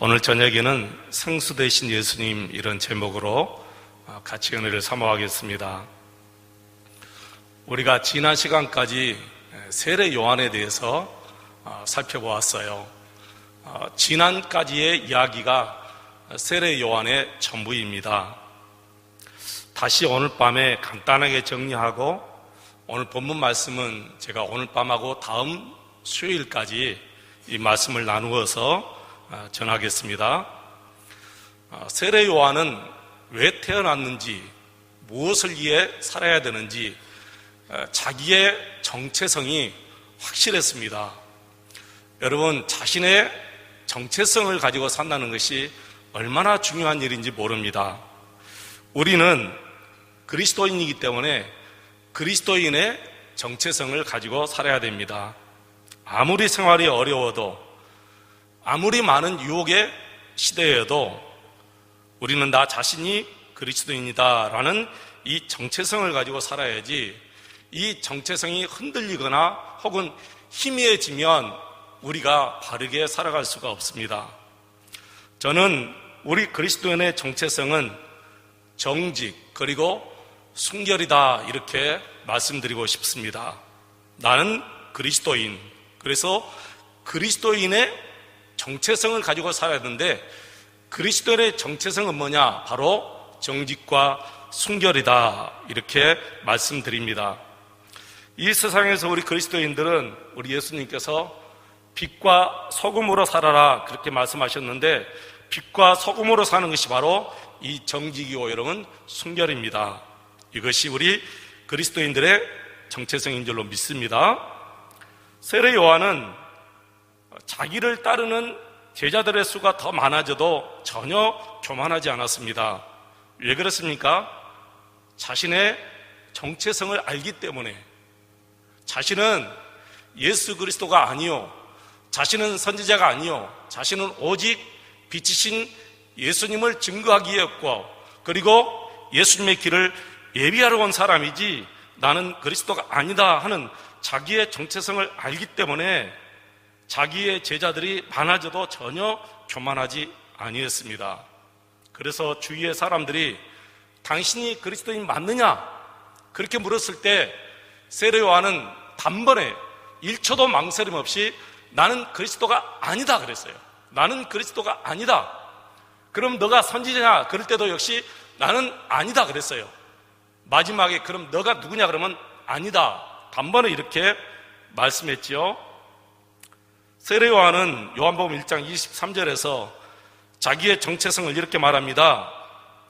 오늘 저녁에는 생수 되신 예수님 이런 제목으로 같이 은혜를 사모하겠습니다. 우리가 지난 시간까지 세례 요한에 대해서 살펴보았어요. 지난까지의 이야기가 세례 요한의 전부입니다. 다시 오늘 밤에 간단하게 정리하고 오늘 본문 말씀은 제가 오늘 밤하고 다음 수요일까지 이 말씀을 나누어서 전하겠습니다. 세례 요한은 왜 태어났는지, 무엇을 위해 살아야 되는지 자기의 정체성이 확실했습니다. 여러분, 자신의 정체성을 가지고 산다는 것이 얼마나 중요한 일인지 모릅니다. 우리는 그리스도인이기 때문에 그리스도인의 정체성을 가지고 살아야 됩니다. 아무리 생활이 어려워도, 아무리 많은 유혹의 시대에도 우리는 나 자신이 그리스도인이다라는 이 정체성을 가지고 살아야지, 이 정체성이 흔들리거나 혹은 희미해지면 우리가 바르게 살아갈 수가 없습니다. 저는 우리 그리스도인의 정체성은 정직 그리고 순결이다, 이렇게 말씀드리고 싶습니다. 나는 그리스도인, 그래서 그리스도인의 정체성을 가지고 살아야 하는데, 그리스도인의 정체성은 뭐냐? 바로 정직과 순결이다, 이렇게 말씀드립니다. 이 세상에서 우리 그리스도인들은 우리 예수님께서 빛과 소금으로 살아라, 그렇게 말씀하셨는데, 빛과 소금으로 사는 것이 바로 이 정직이고 여러분 순결입니다. 이것이 우리 그리스도인들의 정체성인 줄로 믿습니다. 세례 요한은 자기를 따르는 제자들의 수가 더 많아져도 전혀 교만하지 않았습니다. 왜 그렇습니까? 자신의 정체성을 알기 때문에. 자신은 예수 그리스도가 아니요, 자신은 선지자가 아니요, 자신은 오직 빛이신 예수님을 증거하기 위해였고, 그리고 예수님의 길을 예비하러 온 사람이지 나는 그리스도가 아니다 하는 자기의 정체성을 알기 때문에 자기의 제자들이 많아져도 전혀 교만하지 아니했습니다. 그래서 주위의 사람들이 당신이 그리스도인 맞느냐? 그렇게 물었을 때 세례 요한은 단번에 1초도 망설임 없이 나는 그리스도가 아니다 그랬어요. 나는 그리스도가 아니다. 그럼 너가 선지자냐? 그럴 때도 역시 나는 아니다 그랬어요. 마지막에 그럼 너가 누구냐? 그러면 아니다. 단번에 이렇게 말씀했지요. 세례 요한은 요한복음 1장 23절에서 자기의 정체성을 이렇게 말합니다.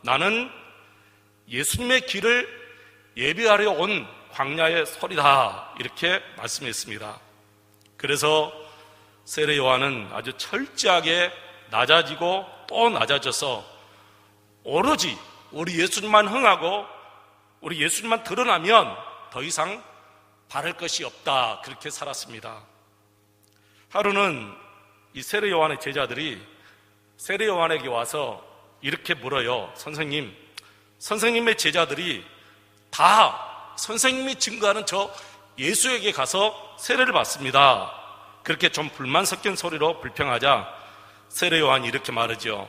나는 예수님의 길을 예비하려 온 광야의 소리다, 이렇게 말씀했습니다. 그래서 세례 요한은 아주 철저하게 낮아지고 또 낮아져서 오로지 우리 예수님만 흥하고 우리 예수님만 드러나면 더 이상 바랄 것이 없다, 그렇게 살았습니다. 하루는 이 세례 요한의 제자들이 세례 요한에게 와서 이렇게 물어요. 선생님의 제자들이 다 선생님이 증거하는 저 예수에게 가서 세례를 받습니다. 그렇게 좀 불만 섞인 소리로 불평하자 세례 요한이 이렇게 말하죠.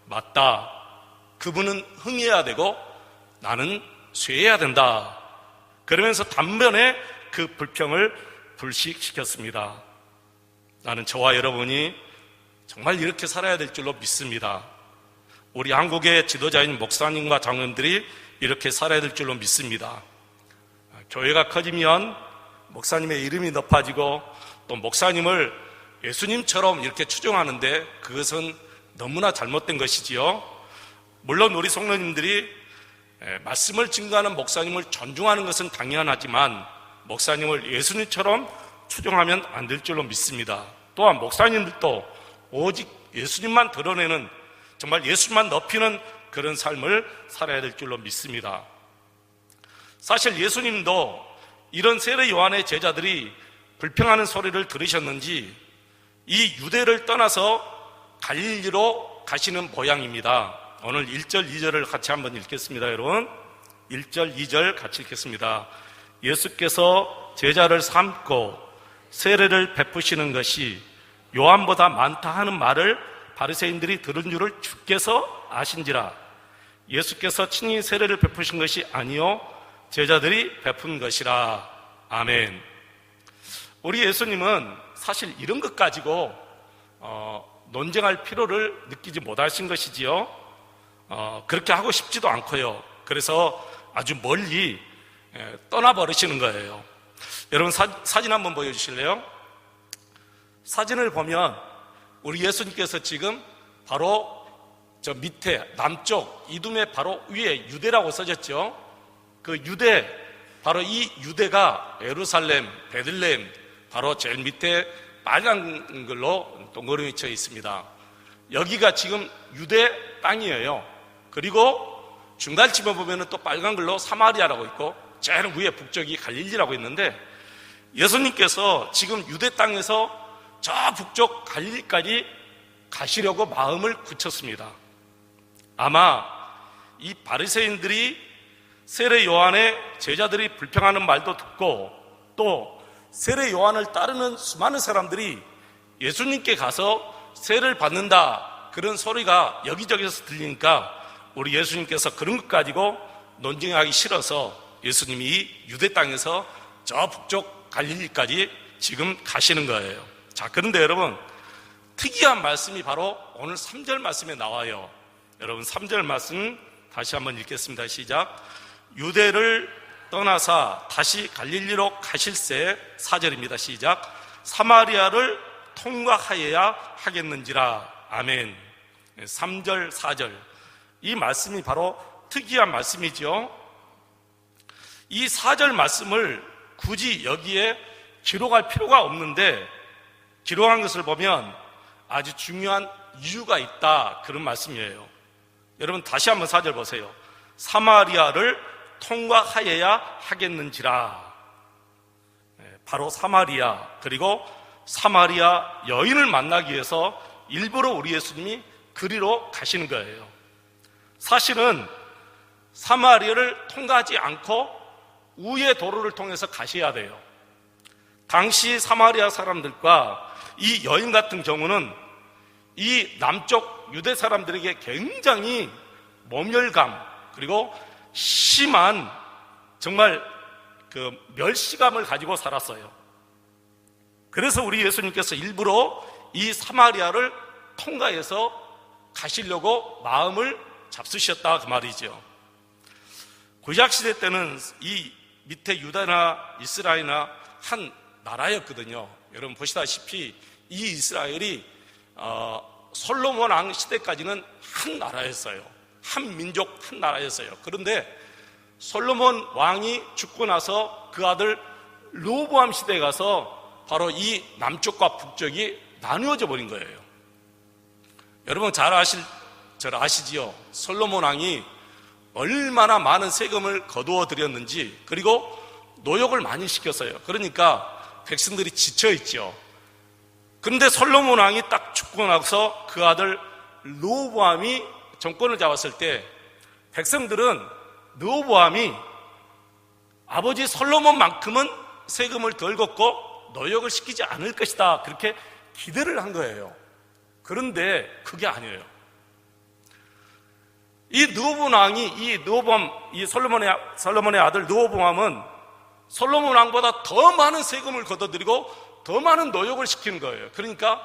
맞다. 그분은 흥해야 되고 나는 쇠해야 된다. 그러면서 단번에 그 불평을 불식시켰습니다. 나는 저와 여러분이 정말 이렇게 살아야 될 줄로 믿습니다. 우리 한국의 지도자인 목사님과 장로님들이 이렇게 살아야 될 줄로 믿습니다. 교회가 커지면 목사님의 이름이 높아지고 또 목사님을 예수님처럼 이렇게 추종하는데 그것은 너무나 잘못된 것이지요. 물론 우리 성도님들이 말씀을 증거하는 목사님을 존중하는 것은 당연하지만 목사님을 예수님처럼 추종하면 안 될 줄로 믿습니다. 또한 목사님들도 오직 예수님만 드러내는, 정말 예수님만 높이는 그런 삶을 살아야 될 줄로 믿습니다. 사실 예수님도 이런 세례 요한의 제자들이 불평하는 소리를 들으셨는지 이 유대를 떠나서 갈릴리로 가시는 모양입니다. 오늘 1절, 2절을 같이 한번 읽겠습니다. 여러분 1절, 2절 같이 읽겠습니다. 예수께서 제자를 삼고 세례를 베푸시는 것이 요한보다 많다 하는 말을 바리새인들이 들은 줄을 주께서 아신지라. 예수께서 친히 세례를 베푸신 것이 아니요 제자들이 베푼 것이라. 아멘. 우리 예수님은 사실 이런 것 가지고 논쟁할 필요를 느끼지 못하신 것이지요. 그렇게 하고 싶지도 않고요. 그래서 아주 멀리 떠나버리시는 거예요. 여러분 사진 한번 보여주실래요? 사진을 보면 우리 예수님께서 지금 바로 저 밑에 남쪽 이두메 바로 위에 유대라고 써졌죠. 그 유대, 바로 이 유대가 예루살렘, 베들레헴 바로 제일 밑에 빨간 걸로 동그라미 쳐 있습니다. 여기가 지금 유대 땅이에요. 그리고 중간쯤에 보면 또 빨간 걸로 사마리아라고 있고 제일 위에 북쪽이 갈릴리라고 있는데, 예수님께서 지금 유대 땅에서 저 북쪽 갈릴리까지 가시려고 마음을 굳혔습니다. 아마 이 바리새인들이 세례 요한의 제자들이 불평하는 말도 듣고 또 세례 요한을 따르는 수많은 사람들이 예수님께 가서 세례를 받는다 그런 소리가 여기저기서 들리니까 우리 예수님께서 그런 것 가지고 논쟁하기 싫어서 예수님이 유대 땅에서 저 북쪽 갈릴리까지 지금 가시는 거예요. 자, 그런데 여러분 특이한 말씀이 바로 오늘 3절 말씀에 나와요. 여러분 3절 말씀 다시 한번 읽겠습니다. 시작. 유대를 떠나사 다시 갈릴리로 가실새, 4절입니다. 시작. 사마리아를 통과하여야 하겠는지라. 아멘. 3절 4절 이 말씀이 바로 특이한 말씀이죠. 이 4절 말씀을 굳이 여기에 기록할 필요가 없는데 기록한 것을 보면 아주 중요한 이유가 있다 그런 말씀이에요. 여러분 다시 한번 4절 보세요. 사마리아를 통과하여야 하겠는지라. 바로 사마리아, 그리고 사마리아 여인을 만나기 위해서 일부러 우리 예수님이 그리로 가시는 거예요. 사실은 사마리아를 통과하지 않고 우의 도로를 통해서 가셔야 돼요. 당시 사마리아 사람들과 이 여인 같은 경우는 이 남쪽 유대 사람들에게 굉장히 모멸감 그리고 심한 정말 그 멸시감을 가지고 살았어요. 그래서 우리 예수님께서 일부러 이 사마리아를 통과해서 가시려고 마음을 잡수셨다 그 말이죠. 구약시대 때는 이 밑에 유다나 이스라엘이나 한 나라였거든요. 여러분 보시다시피 이 이스라엘이 솔로몬 왕 시대까지는 한 나라였어요. 한 민족, 한 나라였어요. 그런데 솔로몬 왕이 죽고 나서 그 아들 르호보암 시대에 가서 바로 이 남쪽과 북쪽이 나누어져 버린 거예요. 여러분 잘 아시지요? 솔로몬 왕이 얼마나 많은 세금을 거두어 들였는지, 그리고 노역을 많이 시켰어요. 그러니까 백성들이 지쳐있죠. 그런데 솔로몬 왕이 딱 죽고 나서 그 아들 르호보암이 정권을 잡았을 때 백성들은 르호보암이 아버지 솔로몬만큼은 세금을 덜 걷고 노역을 시키지 않을 것이다 그렇게 기대를 한 거예요. 그런데 그게 아니에요. 이 르호보암 왕이 이 솔로몬의 아들 르호보암은 솔로몬 왕보다 더 많은 세금을 걷어들이고 더 많은 노역을 시키는 거예요. 그러니까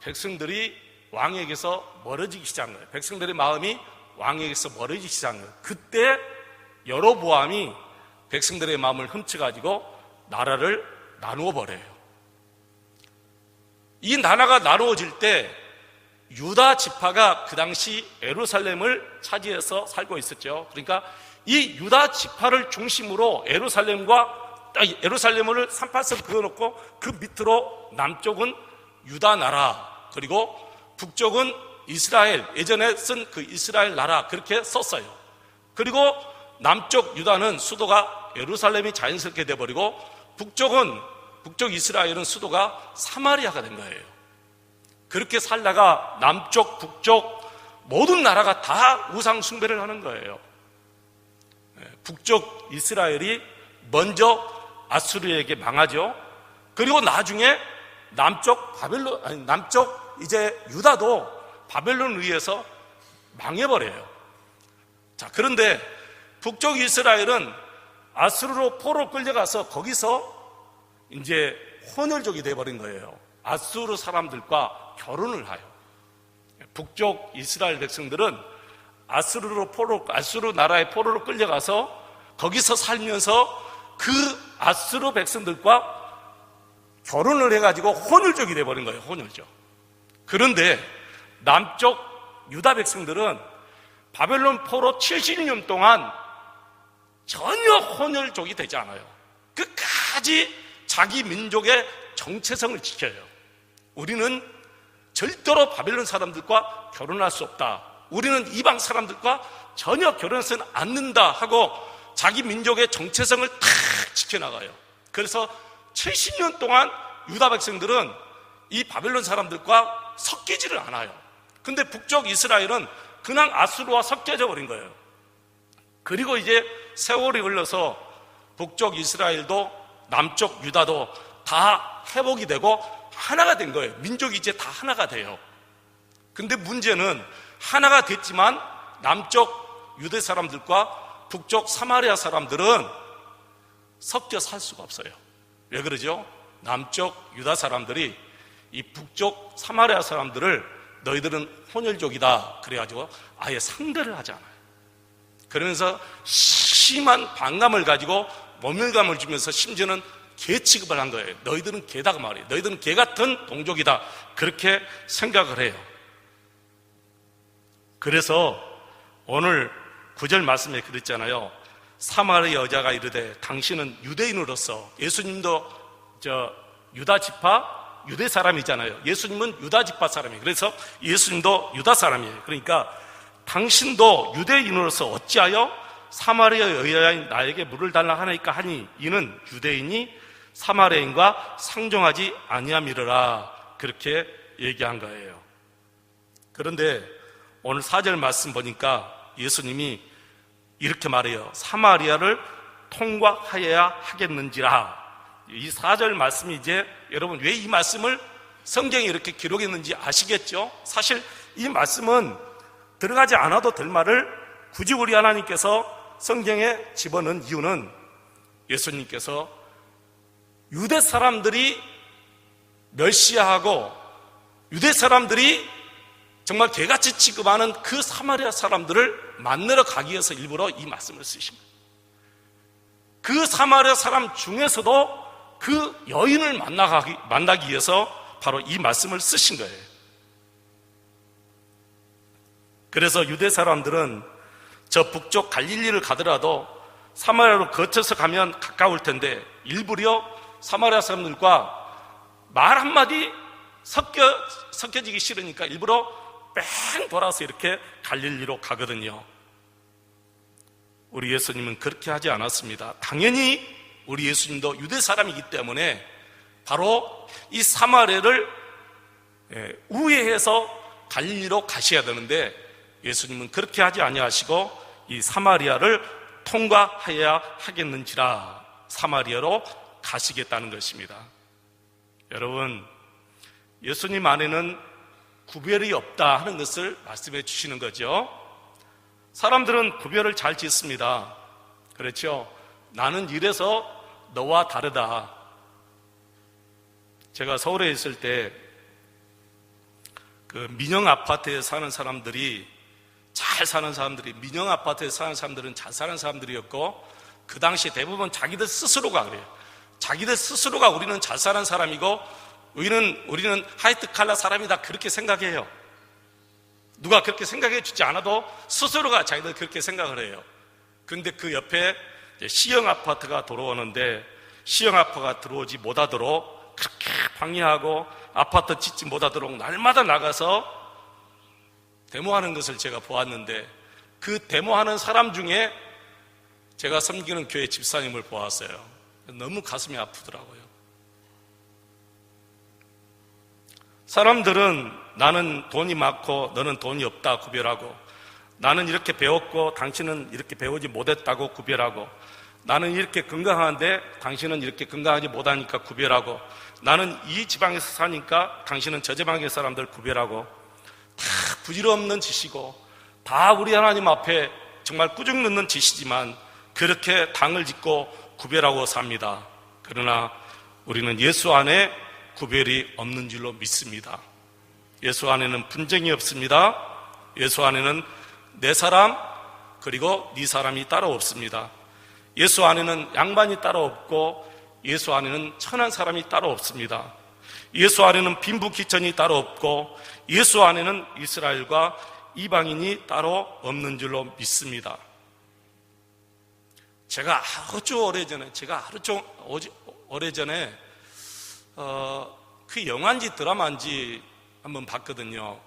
백성들이 왕에게서 멀어지기 시작한 거예요. 백성들의 마음이 왕에게서 멀어지기 시작한 거예요. 그때 여로보암이 백성들의 마음을 훔쳐가지고 나라를 나누어 버려요. 이 나라가 나누어질 때 유다 지파가 그 당시 예루살렘을 차지해서 살고 있었죠. 그러니까 이 유다 지파를 중심으로 예루살렘을 산파선 그어놓고 그 밑으로 남쪽은 유다 나라, 그리고 북쪽은 이스라엘, 예전에 쓴 그 이스라엘 나라 그렇게 썼어요. 그리고 남쪽 유다는 수도가 예루살렘이 자연스럽게 돼버리고 북쪽 이스라엘은 수도가 사마리아가 된 거예요. 그렇게 살다가 남쪽 북쪽 모든 나라가 다 우상 숭배를 하는 거예요. 북쪽 이스라엘이 먼저 아수르에게 망하죠. 그리고 나중에 남쪽 이제 유다도 바벨론에 의해서 망해버려요. 자, 그런데 북쪽 이스라엘은 아수르로 포로 끌려가서 거기서 이제 혼혈족이 돼버린 거예요. 아수르 사람들과 결혼을 하여. 북쪽 이스라엘 백성들은 아수르 나라의 포로로 끌려가서 거기서 살면서 그 아수르 백성들과 결혼을 해가지고 혼혈족이 돼버린 거예요. 혼혈족. 그런데 남쪽 유다 백성들은 바벨론 포로 70년 동안 전혀 혼혈족이 되지 않아요. 끝까지 자기 민족의 정체성을 지켜요. 우리는 절대로 바벨론 사람들과 결혼할 수 없다. 우리는 이방 사람들과 전혀 결혼해서는 않는다 하고 자기 민족의 정체성을 탁 지켜나가요. 그래서 70년 동안 유다 백성들은 이 바벨론 사람들과 섞이지를 않아요. 근데 북쪽 이스라엘은 그냥 아수르와 섞여져 버린 거예요. 그리고 이제 세월이 흘러서 북쪽 이스라엘도 남쪽 유다도 다 회복이 되고 하나가 된 거예요. 민족이 이제 다 하나가 돼요. 근데 문제는 하나가 됐지만 남쪽 유대 사람들과 북쪽 사마리아 사람들은 섞여 살 수가 없어요. 왜 그러죠? 남쪽 유다 사람들이 이 북쪽 사마리아 사람들을 너희들은 혼혈족이다 그래가지고 아예 상대를 하지 않아요. 그러면서 심한 반감을 가지고 모멸감을 주면서 심지어는 개 취급을 한 거예요. 너희들은 개다 그 말이에요. 너희들은 개 같은 동족이다 그렇게 생각을 해요. 그래서 오늘 9절 말씀에 그랬잖아요. 사마리아 여자가 이르되 당신은 유대인으로서, 예수님도 유다 지파 유대 사람이잖아요. 예수님은 유다 지파 사람이에요. 그래서 예수님도 유다 사람이에요. 그러니까 당신도 유대인으로서 어찌하여 사마리아 여자인 나에게 물을 달라 하나이까 하니 이는 유대인이 사마리아인과 상종하지 아니함이러라 그렇게 얘기한 거예요. 그런데 오늘 4절 말씀 보니까 예수님이 이렇게 말해요. 사마리아를 통과하여야 하겠는지라. 이 4절 말씀이 이제 여러분 왜 이 말씀을 성경에 이렇게 기록했는지 아시겠죠? 사실 이 말씀은 들어가지 않아도 될 말을 굳이 우리 하나님께서 성경에 집어넣은 이유는 예수님께서 유대 사람들이 멸시하고 유대 사람들이 정말 개같이 취급하는 그 사마리아 사람들을 만나러 가기 위해서 일부러 이 말씀을 쓰신 거예요. 그 사마리아 사람 중에서도 그 여인을 만나기 위해서 바로 이 말씀을 쓰신 거예요. 그래서 유대 사람들은 저 북쪽 갈릴리를 가더라도 사마리아로 거쳐서 가면 가까울 텐데 일부러 사마리아 사람들과 말 한마디 섞여지기 싫으니까 일부러 뺑 돌아서 이렇게 갈릴리로 가거든요. 우리 예수님은 그렇게 하지 않았습니다. 당연히 우리 예수님도 유대 사람이기 때문에 바로 이 사마리아를 우회해서 갈릴리로 가셔야 되는데 예수님은 그렇게 하지 아니하시고 이 사마리아를 통과해야 하겠는지라 사마리아로 가시겠다는 것입니다. 여러분, 예수님 안에는 구별이 없다 하는 것을 말씀해 주시는 거죠. 사람들은 구별을 잘 짓습니다. 그렇죠? 나는 이래서 너와 다르다. 제가 서울에 있을 때 그 민영 아파트에 사는 사람들이 잘 사는 사람들이, 민영 아파트에 사는 사람들은 잘 사는 사람들이었고 그 당시 대부분 자기들 스스로가 그래요. 자기들 스스로가 우리는 잘 사는 사람이고 우리는 하이트 칼라 사람이다 그렇게 생각해요. 누가 그렇게 생각해 주지 않아도 스스로가 자기들 그렇게 생각을 해요. 그런데 그 옆에 시형 아파트가 들어오는데 시형 아파트가 들어오지 못하도록 그렇게 방해하고 아파트 짓지 못하도록 날마다 나가서 데모하는 것을 제가 보았는데 그 데모하는 사람 중에 제가 섬기는 교회 집사님을 보았어요. 너무 가슴이 아프더라고요. 사람들은 나는 돈이 많고 너는 돈이 없다 구별하고, 나는 이렇게 배웠고 당신은 이렇게 배우지 못했다고 구별하고, 나는 이렇게 건강한데 당신은 이렇게 건강하지 못하니까 구별하고, 나는 이 지방에서 사니까 당신은 저 지방의 사람들 구별하고, 다 부질없는 짓이고 다 우리 하나님 앞에 정말 꾸중 넣는 짓이지만 그렇게 당을 짓고 구별하고 삽니다. 그러나 우리는 예수 안에 구별이 없는 줄로 믿습니다. 예수 안에는 분쟁이 없습니다. 예수 안에는 내 사람 그리고 네 사람이 따로 없습니다. 예수 안에는 양반이 따로 없고 예수 안에는 천한 사람이 따로 없습니다. 예수 안에는 빈부귀천이 따로 없고 예수 안에는 이스라엘과 이방인이 따로 없는 줄로 믿습니다. 제가 아주 오래전에 그 영화인지 드라마인지 한번 봤거든요.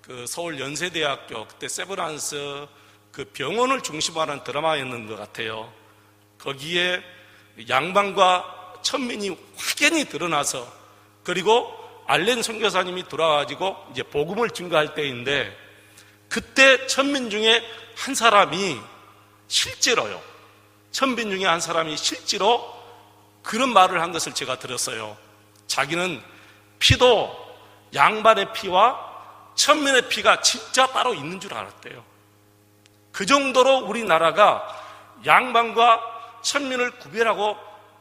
그 서울 연세대학교 그때 세브란스 그 병원을 중심으로 하는 드라마였는 것 같아요. 거기에 양반과 천민이 확연히 드러나서 그리고 알렌 선교사님이 돌아가지고 이제 복음을 증거할 때인데 그때 천민 중에 한 사람이 실제로요. 천민 중에 한 사람이 실제로 그런 말을 한 것을 제가 들었어요. 자기는 피도 양반의 피와 천민의 피가 진짜 따로 있는 줄 알았대요. 그 정도로 우리나라가 양반과 천민을 구별하고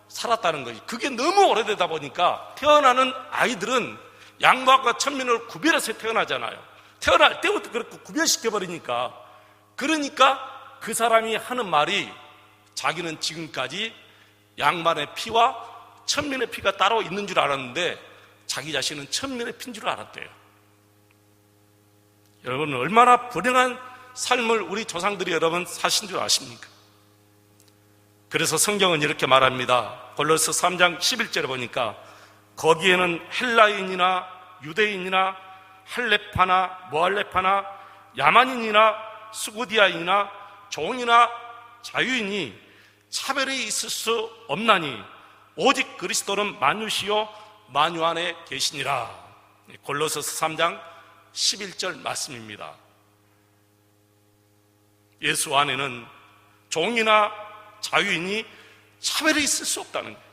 살았다는 거지. 그게 너무 오래되다 보니까 태어나는 아이들은 양반과 천민을 구별해서 태어나잖아요. 태어날 때부터 그렇게 구별시켜버리니까. 그러니까 그 사람이 하는 말이 자기는 지금까지 양반의 피와 천민의 피가 따로 있는 줄 알았는데 자기 자신은 천민의 피인 줄 알았대요. 여러분 얼마나 불행한 삶을 우리 조상들이 여러분 사신 줄 아십니까? 그래서 성경은 이렇게 말합니다. 골로새 3장 11절에 보니까 거기에는 헬라인이나 유대인이나 할렙파나 모할렙파나 야만인이나 수고디아인이나 종이나 자유인이 차별이 있을 수 없나니 오직 그리스도는 만유시요 만유 안에 계시니라. 골로새서 3장 11절 말씀입니다. 예수 안에는 종이나 자유인이 차별이 있을 수 없다는 거예요.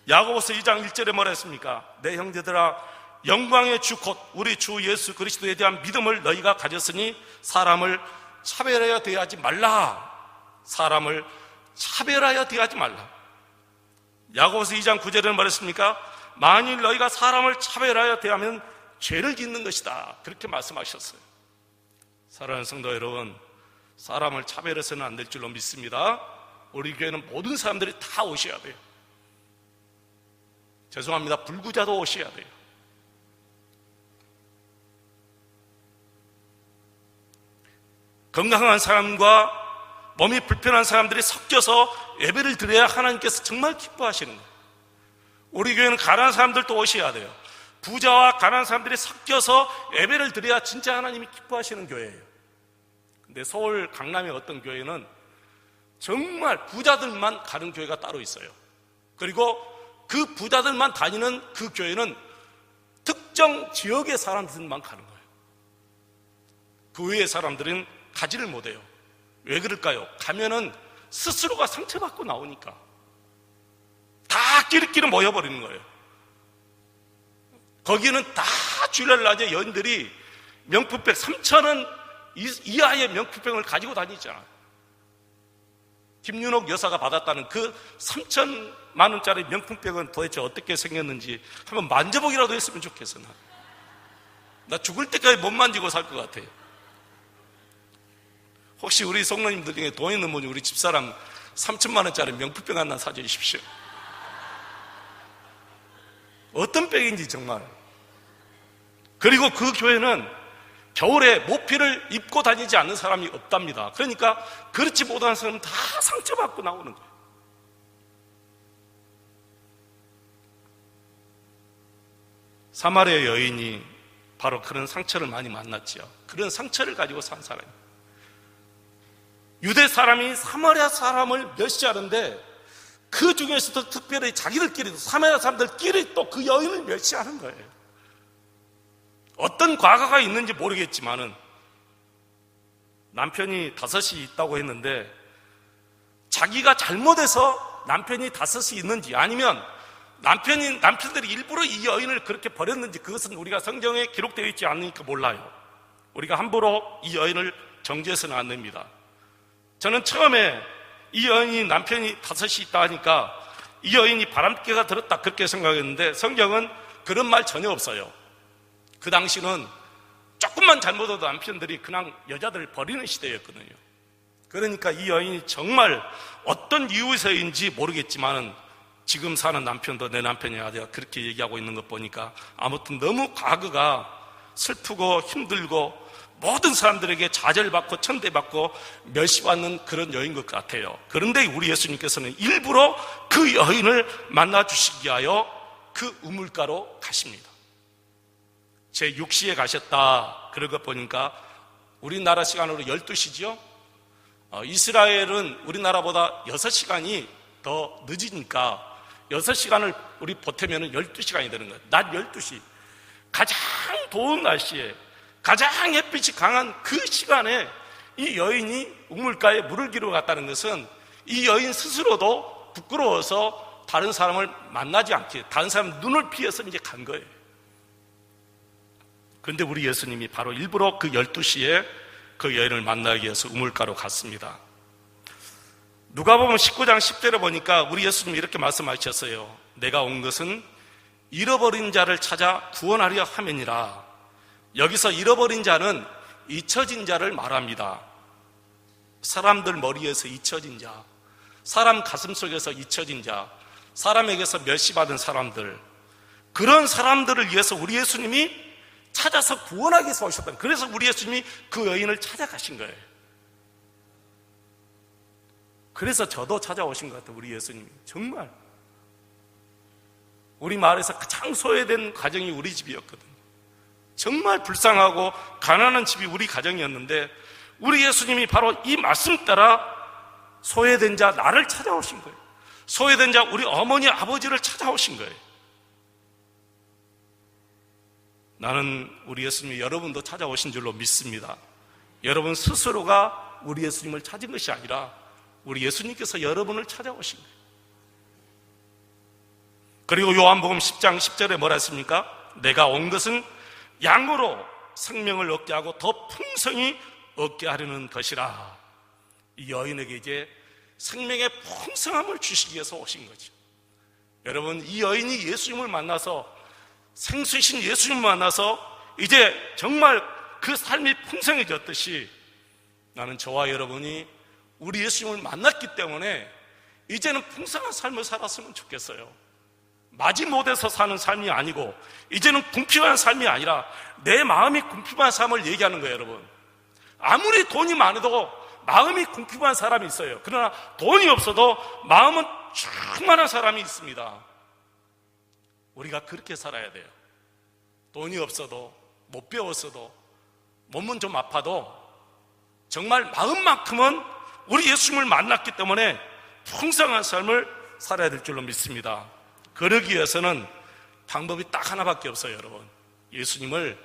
야고보서 2장 1절에 뭐라 했습니까? 내 형제들아 영광의 주 곧 우리 주 예수 그리스도에 대한 믿음을 너희가 가졌으니 사람을 차별하여 대하지 말라. 사람을 차별하여 대하지 말라. 야고보서 2장 9절에는 뭐라 했습니까? 만일 너희가 사람을 차별하여 대하면 죄를 짓는 것이다. 그렇게 말씀하셨어요. 사랑하는 성도 여러분, 사람을 차별해서는 안 될 줄로 믿습니다. 우리 교회는 모든 사람들이 다 오셔야 돼요. 죄송합니다. 불구자도 오셔야 돼요. 건강한 사람과 몸이 불편한 사람들이 섞여서 예배를 드려야 하나님께서 정말 기뻐하시는 거예요. 우리 교회는 가난한 사람들도 오셔야 돼요. 부자와 가난한 사람들이 섞여서 예배를 드려야 진짜 하나님이 기뻐하시는 교회예요. 근데 서울 강남의 어떤 교회는 정말 부자들만 가는 교회가 따로 있어요. 그리고 그 부자들만 다니는 그 교회는 특정 지역의 사람들만 가는 거예요. 그 외의 사람들은 가지를 못해요. 왜 그럴까요? 가면은 스스로가 상처받고 나오니까 다 끼리끼리 모여버리는 거예요. 거기는 다 주일날 낮에 여인들이 명품백 3,000원 이하의 명품백을 가지고 다니잖아요. 김윤옥 여사가 받았다는 그 3,000만 원짜리 명품백은 도대체 어떻게 생겼는지 한번 만져보기라도 했으면 좋겠어. 나 죽을 때까지 못 만지고 살 것 같아요. 혹시 우리 성도님들 중에 돈 있는 분이 우리 집사람 3,000만 원짜리 명품백 하나 사주십시오. 어떤 백인지 정말. 그리고 그 교회는 겨울에 모피를 입고 다니지 않는 사람이 없답니다. 그러니까 그렇지 못한 사람은 다 상처받고 나오는 거예요. 사마리아 여인이 바로 그런 상처를 많이 만났지요. 그런 상처를 가지고 산 사람이에요. 유대 사람이 사마리아 사람을 멸시하는데 그 중에서도 특별히 자기들끼리도 사마리아 사람들끼리 또 그 여인을 멸시하는 거예요. 어떤 과거가 있는지 모르겠지만은 남편이 5이 있다고 했는데 자기가 잘못해서 남편이 5이 있는지 아니면 남편들이 일부러 이 여인을 그렇게 버렸는지 그것은 우리가 성경에 기록되어 있지 않으니까 몰라요. 우리가 함부로 이 여인을 정죄해서는 안 됩니다. 저는 처음에 이 여인이 남편이 5이 있다 하니까 이 여인이 바람개가 들었다 그렇게 생각했는데 성경은 그런 말 전혀 없어요. 그 당시는 조금만 잘못해도 남편들이 그냥 여자들을 버리는 시대였거든요. 그러니까 이 여인이 정말 어떤 이유에서인지 모르겠지만은 지금 사는 남편도 내 남편이야 내가 그렇게 얘기하고 있는 것 보니까 아무튼 너무 과거가 슬프고 힘들고 모든 사람들에게 좌절받고 천대받고 멸시받는 그런 여인 것 같아요. 그런데 우리 예수님께서는 일부러 그 여인을 만나주시기 위하여 그 우물가로 가십니다. 제6시에 가셨다 그런 것 보니까 우리나라 시간으로 12시죠. 이스라엘은 우리나라보다 6시간이 더 늦으니까 6시간을 우리 보태면 12시간이 되는 거예요. 낮 12시 가장 더운 날씨에 가장 햇빛이 강한 그 시간에 이 여인이 우물가에 물을 기르러 갔다는 것은 이 여인 스스로도 부끄러워서 다른 사람을 만나지 않게 다른 사람 눈을 피해서 이제 간 거예요. 그런데 우리 예수님이 바로 일부러 그 12시에 그 여인을 만나기 위해서 우물가로 갔습니다. 누가복음 19장 10절에 보니까 우리 예수님이 이렇게 말씀하셨어요. 내가 온 것은 잃어버린 자를 찾아 구원하려 함이니라. 여기서 잃어버린 자는 잊혀진 자를 말합니다. 사람들 머리에서 잊혀진 자, 사람 가슴 속에서 잊혀진 자, 사람에게서 멸시받은 사람들, 그런 사람들을 위해서 우리 예수님이 찾아서 구원하기 위해서 오셨다. 그래서 우리 예수님이 그 여인을 찾아가신 거예요. 그래서 저도 찾아오신 것 같아요. 우리 예수님이 정말 우리 마을에서 가장 소외된 가정이 우리 집이었거든요. 정말 불쌍하고 가난한 집이 우리 가정이었는데 우리 예수님이 바로 이 말씀 따라 소외된 자 나를 찾아오신 거예요. 소외된 자 우리 어머니 아버지를 찾아오신 거예요. 나는 우리 예수님이 여러분도 찾아오신 줄로 믿습니다. 여러분 스스로가 우리 예수님을 찾은 것이 아니라 우리 예수님께서 여러분을 찾아오신 거예요. 그리고 요한복음 10장 10절에 뭐라 했습니까? 내가 온 것은 양으로 생명을 얻게 하고 더 풍성히 얻게 하려는 것이라. 이 여인에게 이제 생명의 풍성함을 주시기 위해서 오신 거죠. 여러분 이 여인이 예수님을 만나서 생수이신 예수님을 만나서 이제 정말 그 삶이 풍성해졌듯이 나는 저와 여러분이 우리 예수님을 만났기 때문에 이제는 풍성한 삶을 살았으면 좋겠어요. 마지못해서 사는 삶이 아니고 이제는 궁핍한 삶이 아니라 내 마음이 궁핍한 삶을 얘기하는 거예요. 여러분 아무리 돈이 많아도 마음이 궁핍한 사람이 있어요. 그러나 돈이 없어도 마음은 충만한 사람이 있습니다. 우리가 그렇게 살아야 돼요. 돈이 없어도 못 배웠어도 몸은 좀 아파도 정말 마음만큼은 우리 예수님을 만났기 때문에 풍성한 삶을 살아야 될 줄로 믿습니다. 그러기 위해서는 방법이 딱 하나밖에 없어요. 여러분 예수님을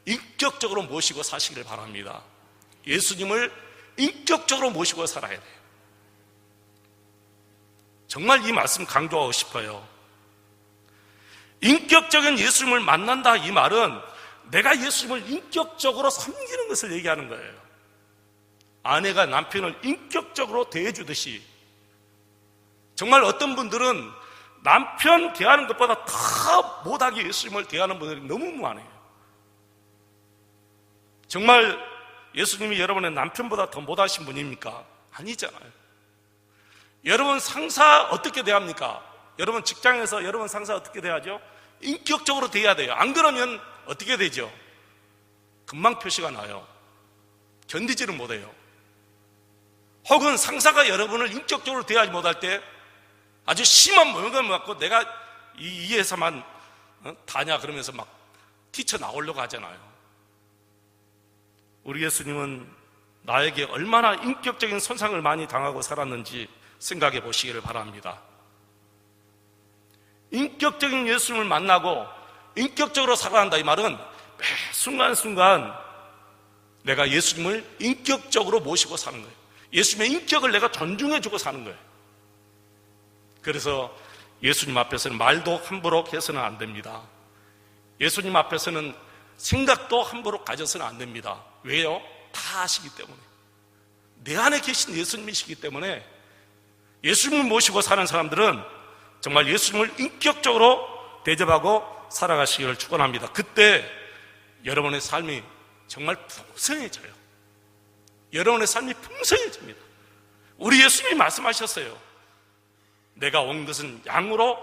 인격적으로 모시고 사시기를 바랍니다. 예수님을 인격적으로 모시고 살아야 돼요. 정말 이 말씀 강조하고 싶어요. 인격적인 예수님을 만난다 이 말은 내가 예수님을 인격적으로 섬기는 것을 얘기하는 거예요. 아내가 남편을 인격적으로 대해주듯이 정말 어떤 분들은 남편 대하는 것보다 더 못하게 예수님을 대하는 분들이 너무 많아요. 정말 예수님이 여러분의 남편보다 더 못하신 분입니까? 아니잖아요. 여러분 상사 어떻게 대합니까? 여러분 직장에서 여러분 상사 어떻게 대하죠? 인격적으로 대해야 돼요. 안 그러면 어떻게 되죠? 금방 표시가 나요. 견디지를 못해요. 혹은 상사가 여러분을 인격적으로 대하지 못할 때 아주 심한 모욕감을 받고 내가 이 회사만 다냐 그러면서 막 뛰쳐나오려고 하잖아요. 우리 예수님은 나에게 얼마나 인격적인 손상을 많이 당하고 살았는지 생각해 보시기를 바랍니다. 인격적인 예수님을 만나고 인격적으로 살아간다 이 말은 매 순간순간 내가 예수님을 인격적으로 모시고 사는 거예요. 예수님의 인격을 내가 존중해주고 사는 거예요. 그래서 예수님 앞에서는 말도 함부로 해서는 안 됩니다. 예수님 앞에서는 생각도 함부로 가져서는 안 됩니다. 왜요? 다 아시기 때문에. 내 안에 계신 예수님이시기 때문에 예수님을 모시고 사는 사람들은 정말 예수님을 인격적으로 대접하고 살아가시기를 축원합니다. 그때 여러분의 삶이 정말 풍성해져요. 여러분의 삶이 풍성해집니다. 우리 예수님이 말씀하셨어요. 내가 온 것은 양으로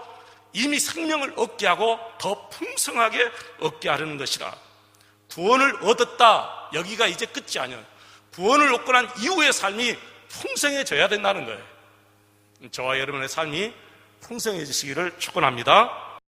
이미 생명을 얻게 하고 더 풍성하게 얻게 하려는 것이라. 구원을 얻었다, 여기가 이제 끝이 아니에요. 구원을 얻고 난 이후의 삶이 풍성해져야 된다는 거예요. 저와 여러분의 삶이 풍성해지시기를 축원합니다.